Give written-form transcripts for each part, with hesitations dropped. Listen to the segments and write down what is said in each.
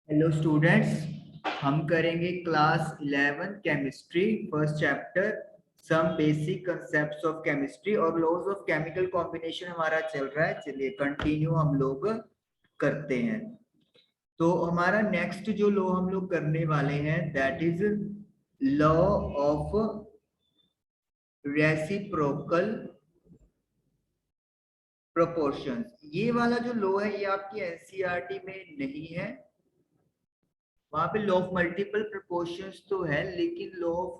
Hello students, हम करेंगे class 11 chemistry first chapter some basic concepts of chemistry और laws of chemical combination हमारा चल रहा है। चलिए कंटिन्यू हम लोग करते हैं। तो हमारा नेक्स्ट जो लॉ हम लोग करने वाले हैं that is law of reciprocal proportions. ये वाला जो लॉ है ये आपकी एनसीईआरटी में नहीं है। वहां पे लॉ ऑफ मल्टीपल प्रोपोर्शंस तो है लेकिन लॉ ऑफ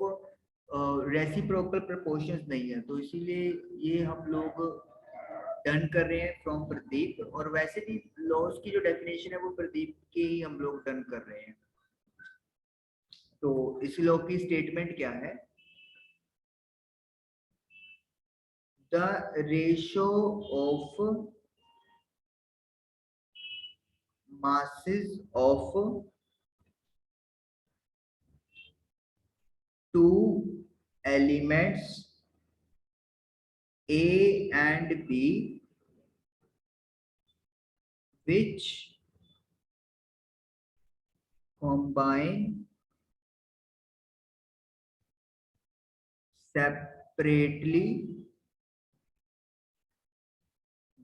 रेसिप्रोकल प्रोपोर्शंस नहीं है, तो इसीलिए ये हम लोग डन कर रहे हैं फ्रॉम प्रदीप। और वैसे भी लॉज की जो डेफिनेशन है वो प्रदीप के ही हम लोग डन कर रहे हैं। तो इस लॉ की स्टेटमेंट क्या है? The ratio of masses of two elements A and B which combine separately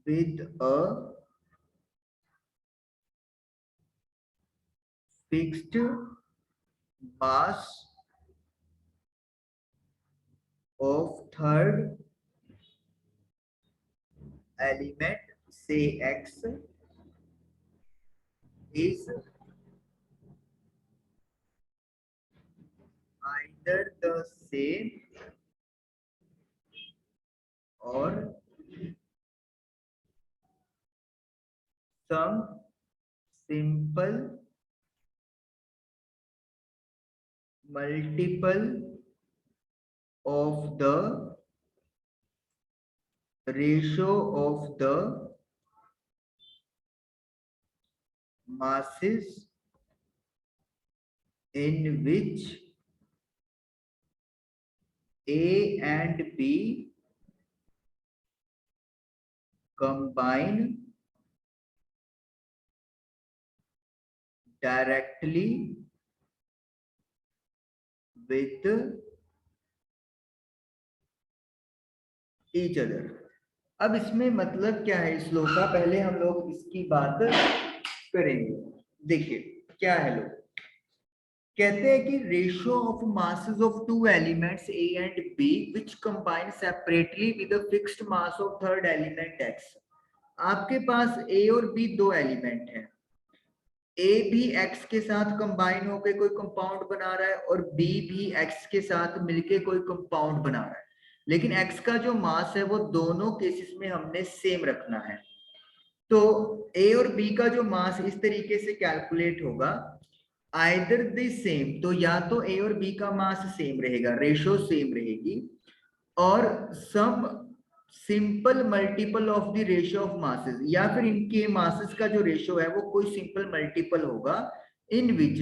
with a fixed mass of third element, say X, is either the same or some simple multiple of the ratio of the masses in which A and B combine directly with each other। अब इसमें मतलब क्या है इस लो का, पहले हम लोग इसकी बात करेंगे। देखिए क्या है लो, कहते हैं कि ratio of masses of two elements A and B which combine separately with a fixed mass of third element X. आपके पास ए और बी दो एलिमेंट हैं, ए भी एक्स के साथ कंबाइन होकर कोई कंपाउंड बना रहा है और बी भी एक्स के साथ मिलके कोई कंपाउंड बना रहा है, लेकिन एक्स का जो मास है वो दोनों केसेस में हमने सेम रखना है। तो ए और बी का जो मास इस तरीके से कैलकुलेट होगा, आइदर द सेम, तो या तो ए और बी का मास सेम रहेगा, रेशो सेम रहेगी, और some simple multiple of the ratio of masses, या फिर इनके मासेस का जो रेशियो है वो कोई सिंपल मल्टीपल होगा इन विच,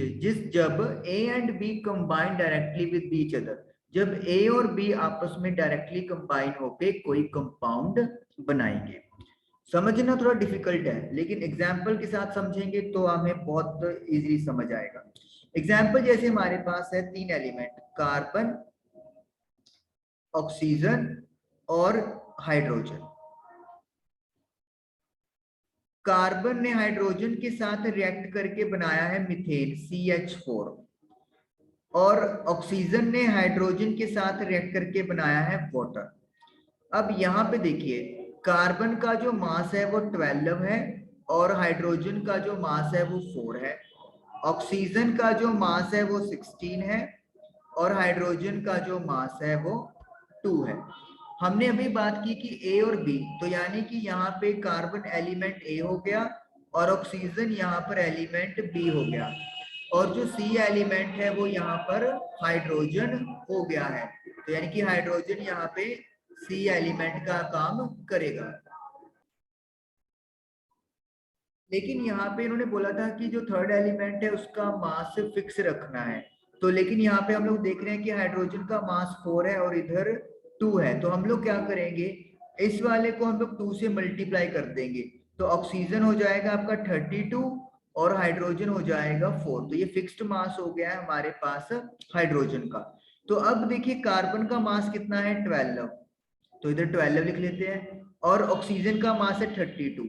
जब A and B combine directly with each other, जब ए और बी आपस में डायरेक्टली कंबाइन होके कोई कंपाउंड बनाएंगे। समझना थोड़ा डिफिकल्ट है लेकिन एग्जाम्पल के साथ समझेंगे तो हमें बहुत इजीली समझ आएगा। एग्जाम्पल जैसे हमारे पास है तीन एलिमेंट, कार्बन, ऑक्सीजन और हाइड्रोजन। कार्बन ने हाइड्रोजन के साथ रिएक्ट करके बनाया है मीथेन CH4, और ऑक्सीजन ने हाइड्रोजन के साथ रिएक्ट करके बनाया है वाटर। अब यहाँ पे देखिए, कार्बन का जो मास है वो 12 है और हाइड्रोजन का जो मास है वो 4 है। ऑक्सीजन का जो मास है वो 16 है और हाइड्रोजन का जो मास है वो 2 है। हमने अभी बात की कि ए और बी, तो यानी कि यहाँ पे कार्बन एलिमेंट ए हो गया और ऑक्सीजन यहाँ पर एलिमेंट बी हो गया, और जो सी एलिमेंट है वो यहाँ पर हाइड्रोजन हो गया है, तो यानी कि हाइड्रोजन यहाँ पे सी एलिमेंट का काम करेगा। लेकिन यहाँ पे इन्होंने बोला था कि जो थर्ड एलिमेंट है उसका मास फिक्स रखना है, तो लेकिन यहाँ पे हम लोग देख रहे हैं कि हाइड्रोजन का मास 4 है और इधर 2 है, तो हम लोग क्या करेंगे, इस वाले को हम लोग 2 से मल्टीप्लाई कर देंगे, तो ऑक्सीजन हो जाएगा आपका 32 और हाइड्रोजन हो जाएगा 4। तो ये फिक्स्ड मास हो गया है हमारे पास हाइड्रोजन का। तो अब देखिए कार्बन का मास कितना है 12, तो इधर 12 लिख लेते हैं, और ऑक्सीजन का मास है 32।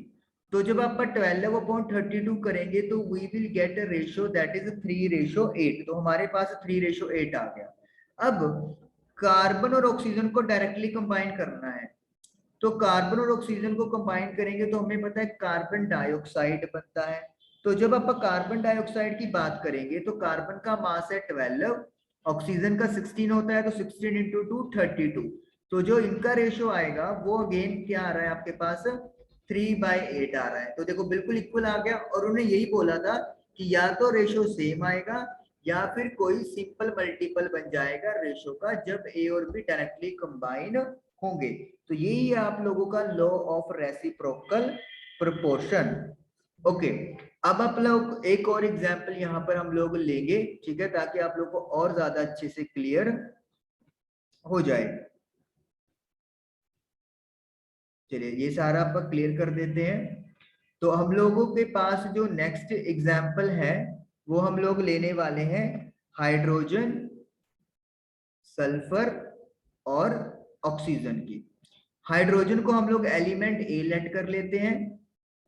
तो जब आप 12/32 करेंगे तो we will get a ratio that is 3:8। तो हमारे पास 3:8 आ गया। अब कार्बन और ऑक्सीजन को डायरेक्टली कंबाइन करना है, तो कार्बन और ऑक्सीजन को कंबाइन करेंगे तो हमें पता है कार्बन डाइऑक्साइड बनता है। तो जब आप कार्बन डाइऑक्साइड की बात करेंगे तो कार्बन का मास है 12, ऑक्सीजन का 16 होता है, तो 16 इंटू 2 32। तो जो इनका रेशियो आएगा वो अगेन क्या आ रहा है आपके पास 3/8 आ रहा है। तो देखो बिल्कुल इक्वल आ गया, और उन्होंने यही बोला था कि या तो रेशियो सेम आएगा या फिर कोई सिंपल मल्टीपल बन जाएगा रेशियो का जब ए और बी डायरेक्टली कंबाइन होंगे। तो यही है आप लोगों का law of reciprocal proportion. Okay, अब आप लोग एक और एग्जांपल यहाँ पर हम लोग लेंगे, ठीक है, ताकि आप लोग को और ज्यादा अच्छे से क्लियर हो जाए। चलिए ये सारा आप क्लियर कर देते हैं। तो हम लोगों के पास जो नेक्स्ट एग्जांपल है वो हम लोग लेने वाले हैं हाइड्रोजन, सल्फर और ऑक्सीजन की। हाइड्रोजन को हम लोग एलिमेंट ए लेट कर लेते हैं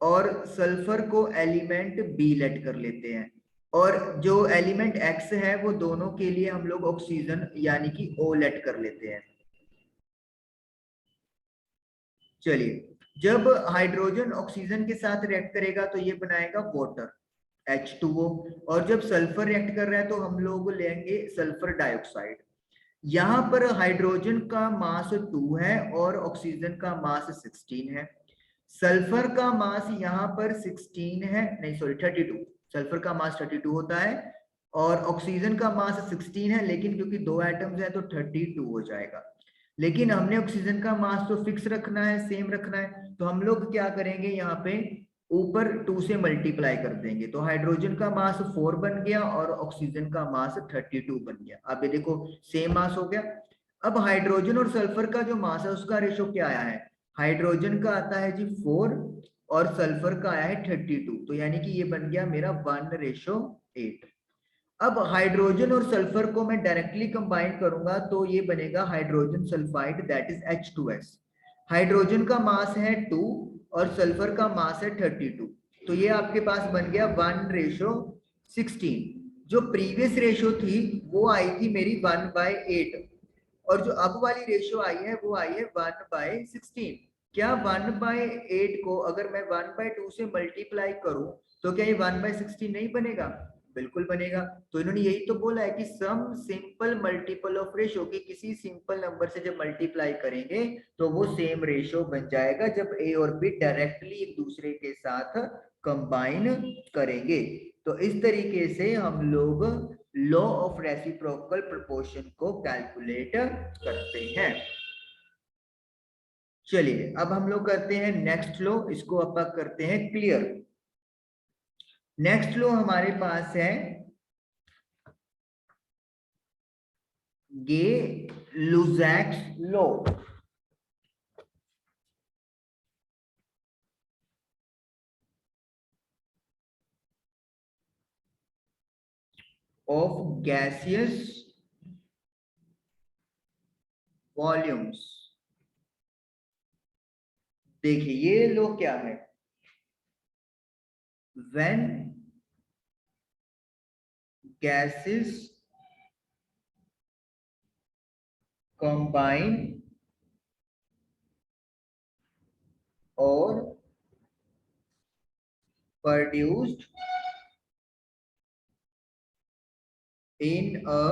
और सल्फर को एलिमेंट बी लेट कर लेते हैं, और जो एलिमेंट एक्स है वो दोनों के लिए हम लोग ऑक्सीजन यानी कि ओ लेट कर लेते हैं। चलिए, जब हाइड्रोजन ऑक्सीजन के साथ रिएक्ट करेगा तो ये बनाएगा वाटर H2O, और जब सल्फर रिएक्ट कर रहा है तो हम लोग लेंगे सल्फर डाइऑक्साइड। यहाँ पर हाइड्रोजन का मास 2 है और ऑक्सीजन का मास 16 है। सल्फर का मास यहाँ पर 16 है, नहीं सॉरी 32, सल्फर का मास 32 होता है और ऑक्सीजन का मास 16 है, लेकिन क्योंकि दो एटम्स है तो 32 हो जाएगा। लेकिन हमने ऑक्सीजन का मास तो फिक्स रखना है, सेम रखना है, तो हम लोग क्या करेंगे यहाँ पे ऊपर 2 से मल्टीप्लाई कर देंगे, तो हाइड्रोजन का मास 4 बन गया और ऑक्सीजन का मास 32 बन गया। अब ये देखो सेम मास हो गया। अब हाइड्रोजन और सल्फर का जो मास है उसका रेशो क्या आया है, हाइड्रोजन का आता है जी 4 और सल्फर का आया है 32, तो यानी कि ये बन गया मेरा 1:8। अब हाइड्रोजन और सल्फर को मैं डायरेक्टली कंबाइन करूंगा तो ये बनेगा hydrogen sulphide that is H2S। Hydrogen का मास है 2 और सल्फर का मास है 32, तो ये आपके पास बन गया 1:16। जो प्रीवियस रेशियो थी वो आई थी मेरी 1/8, और जो अब वाली रेशियो आई है वो आई है 1/16। क्या 1/8 को अगर मैं 1/2 से मल्टीप्लाई करूं तो क्या ये 1/16 नहीं बनेगा, बिल्कुल बनेगा। तो इन्होंने यही तो बोला है कि some simple multiple of ratio, की किसी सिंपल नंबर से जब मल्टीप्लाई करेंगे तो वो सेम रेशियो बन जाएगा जब ए और बी डायरेक्टली एक दूसरे के साथ कंबाइन करेंगे। तो इस तरीके से हम लोग लॉ ऑफ रेसिप्रोकल प्रोपोर्शन को कैलकुलेट करते हैं। चलिए अब हम लोग करते हैं नेक्स्ट लॉ, इसको अपन करते हैं क्लियर। नेक्स्ट लॉ हमारे पास है गे लुजैक्स लॉ। Of gaseous volumes. देखिए ये लॉ क्या है, व्हेन गैसेस कंबाइन और produced in a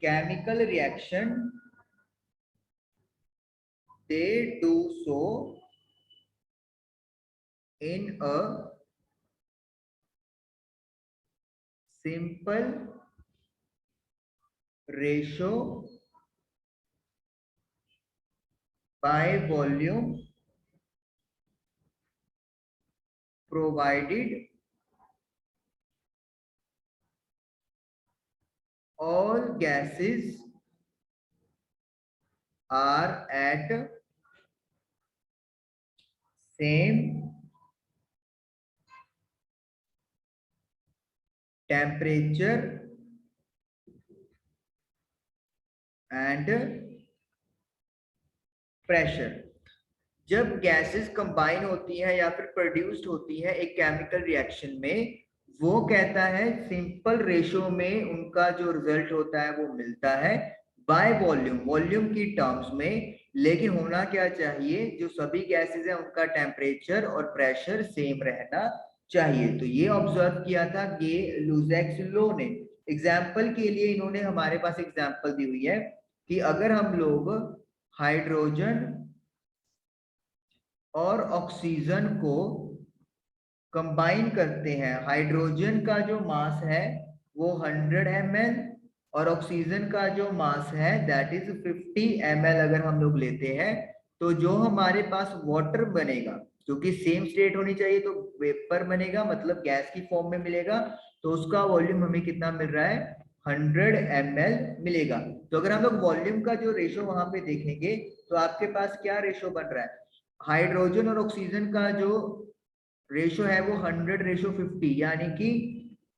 chemical reaction, they do so in a simple ratio by volume, provided all gases are at same temperature and pressure. जब gases combine होती हैं या फिर प्रोड्यूस्ड होती है एक केमिकल रिएक्शन में, वो कहता है सिंपल रेशो में उनका जो रिजल्ट होता है वो मिलता है बाय वॉल्यूम, वॉल्यूम की टर्म्स में। लेकिन होना क्या चाहिए, जो सभी गैसेस हैं उनका टेम्परेचर और प्रेशर सेम रहना चाहिए। तो ये ऑब्जर्व किया था गे-लुजैक्स लॉ ने। एग्जाम्पल के लिए इन्होंने हमारे पास एग्जाम्पल दी हुई है कि अगर हम लोग हाइड्रोजन और ऑक्सीजन को कंबाइन करते हैं, हाइड्रोजन का जो मास है वो 100 ml और ऑक्सीजन का जो मास है दैट इज 50 ml अगर हम लोग लेते हैं, तो जो हमारे पास वाटर बनेगा, क्योंकि सेम स्टेट होनी चाहिए तो वेपर बनेगा, मतलब गैस की फॉर्म में मिलेगा, तो उसका वॉल्यूम हमें कितना मिल रहा है, 100 ml मिलेगा। तो अगर हम लोग वॉल्यूम का जो रेशो वहां पे देखेंगे तो आपके पास क्या रेशो बन रहा है, हाइड्रोजन और ऑक्सीजन का जो रेशो है वो 100:50 यानी कि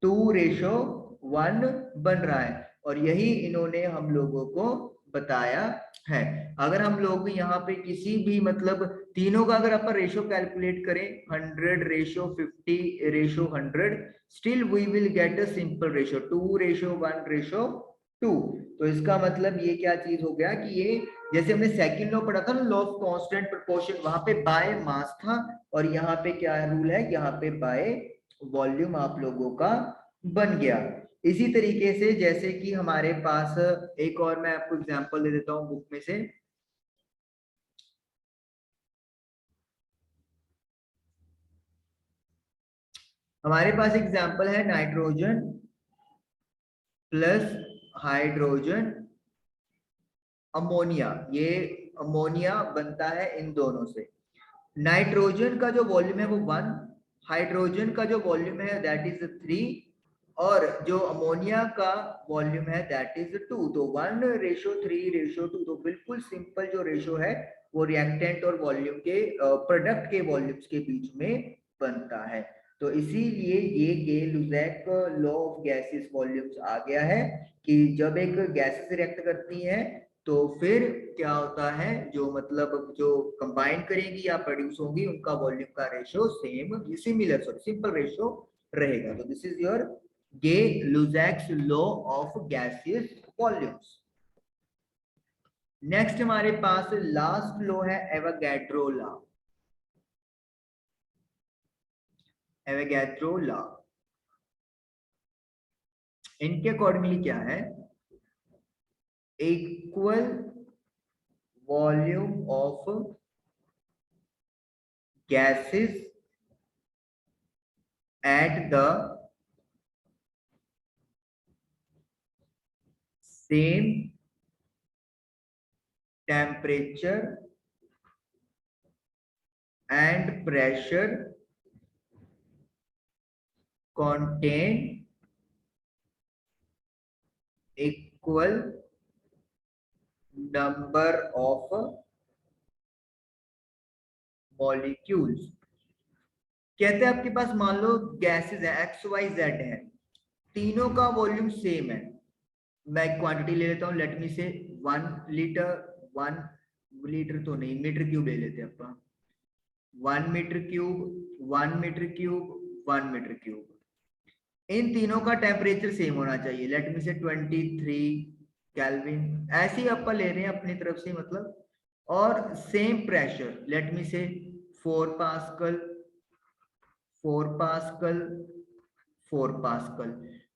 2:1 बन रहा है। और यही इन्होंने हम लोगों को बताया है। अगर हम लोग यहाँ पे किसी भी मतलब तीनों का अगर अपन रेशो कैलकुलेट करें 100:50:100, still we will get a simple ratio 2:1:2। तो इसका मतलब ये क्या चीज हो गया कि ये जैसे हमने सेकंड लॉ पढ़ा था ना, लॉ ऑफ कांस्टेंट प्रोपोर्शन, वहां पे बाय मास था, और यहाँ पे क्या रूल है, यहाँ पे बाय वॉल्यूम आप लोगों का बन गया। इसी तरीके से जैसे कि हमारे पास एक और मैं आपको एग्जांपल दे देता हूँ बुक में से। हमारे पास एग्जांपल है नाइट्रोजन प्लस हाइड्रोजन अमोनिया। ये अमोनिया बनता है इन दोनों से। नाइट्रोजन का जो वॉल्यूम है वो 1, हाइड्रोजन का जो वॉल्यूम है दैट इज 3, और जो अमोनिया का वॉल्यूम है दैट इज 2। तो 1:3:2। तो बिल्कुल सिंपल जो रेशो है वो रिएक्टेंट और वॉल्यूम के प्रोडक्ट के वॉल्यूम्स के बीच में बनता है। तो इसीलिए ये गे-लुजैक लॉ ऑफ गैसेस वॉल्यूम्स आ गया है कि जब एक गैसेस रिएक्ट करती हैं तो फिर क्या होता है, जो मतलब जो कंबाइन करेंगी या प्रोड्यूस होंगी उनका वॉल्यूम का ratio same, similar sorry simple ratio रहेगा। तो this is your Gay-Lussac's law of gaseous volumes. Next हमारे पास लास्ट लॉ है एवोगैड्रो लॉ। एवोगैड्रो लॉ इनके अकॉर्डिंगली क्या है, equal volume of gases at the same temperature and pressure contain equal number of molecules। कहते हैं आपके पास मान लो गैसेस है XYZ है, तीनों का वॉल्यूम सेम है। मैं क्वांटिटी ले लेता हूं, लेट मी से 1 लीटर, 1 लीटर तो नहीं, मीटर क्यूब ले लेते हैं अपन, 1 metre cube, 1 metre cube, 1 metre cube. इन तीनों का टेम्परेचर सेम होना चाहिए, लेट मी से 23 केल्विन, ऐसे ही अपन ले रहे हैं अपनी तरफ से मतलब। और सेम प्रेशर, लेट मी से 4 पास्कल, 4 पास्कल, 4 पास्कल।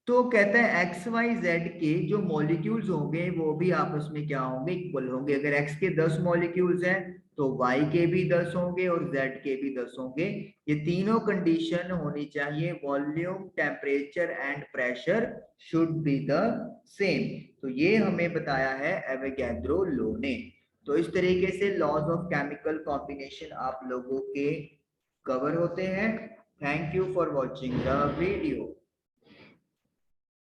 तो कहते हैं XYZ के जो मॉलिक्यूल्स होंगे वो भी आपस में क्या होंगे, इक्वल होंगे। अगर X के 10 मॉलिक्यूल्स हैं तो Y के भी 10 होंगे और Z के भी 10 होंगे। ये तीनों कंडीशन होनी चाहिए, volume, temperature and pressure should be the same. तो ये हमें बताया है एवोगैड्रो लॉ ने। तो इस तरीके से लॉज ऑफ केमिकल कॉम्बिनेशन आप लोगों के कवर होते हैं। Thank you for watching the video.